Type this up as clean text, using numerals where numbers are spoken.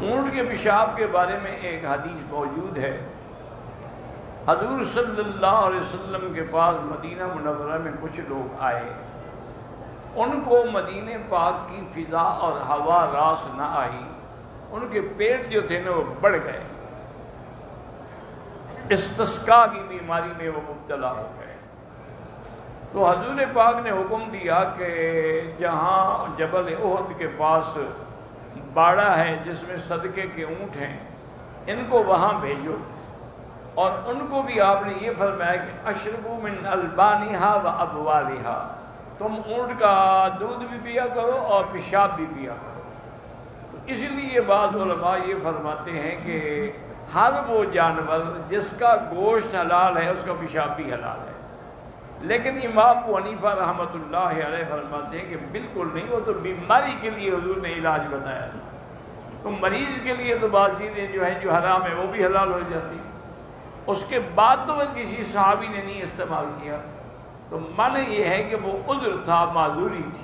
اونٹ کے پیشاب کے بارے میں ایک حدیث موجود ہے۔ حضور صلی اللہ علیہ وسلم کے پاس مدینہ منورہ میں کچھ لوگ آئے، ان کو مدینہ پاک کی فضا اور ہوا راس نہ آئی، ان کے پیٹ جو تھے نا وہ بڑھ گئے، استسقاء کی بیماری میں وہ مبتلا ہو گئے۔ تو حضور پاک نے حکم دیا کہ جہاں جبل احد کے پاس باڑہ ہے جس میں صدقے کے اونٹ ہیں، ان کو وہاں بھیجو، اور ان کو بھی آپ نے یہ فرمایا کہ اشربوا من البانہا و ابوالہا، تم اونٹ کا دودھ بھی پیا کرو اور پیشاب بھی پیا کرو۔ تو اس لیے بعض علماء یہ فرماتے ہیں کہ ہر وہ جانور جس کا گوشت حلال ہے اس کا پیشاب بھی حلال ہے، لیکن امام ابو حنیفہ رحمۃ اللہ علیہ فرماتے ہیں کہ بالکل نہیں، وہ تو بیماری کے لیے حضور نے علاج بتایا تھا، تو مریض کے لیے تو بعض چیزیں جو ہیں جو حرام ہیں وہ بھی حلال ہو جاتی ہیں، اس کے بعد تو وہ کسی صحابی نے نہیں استعمال کیا۔ تو معنی یہ ہے کہ وہ عذر تھا، معذوری تھی۔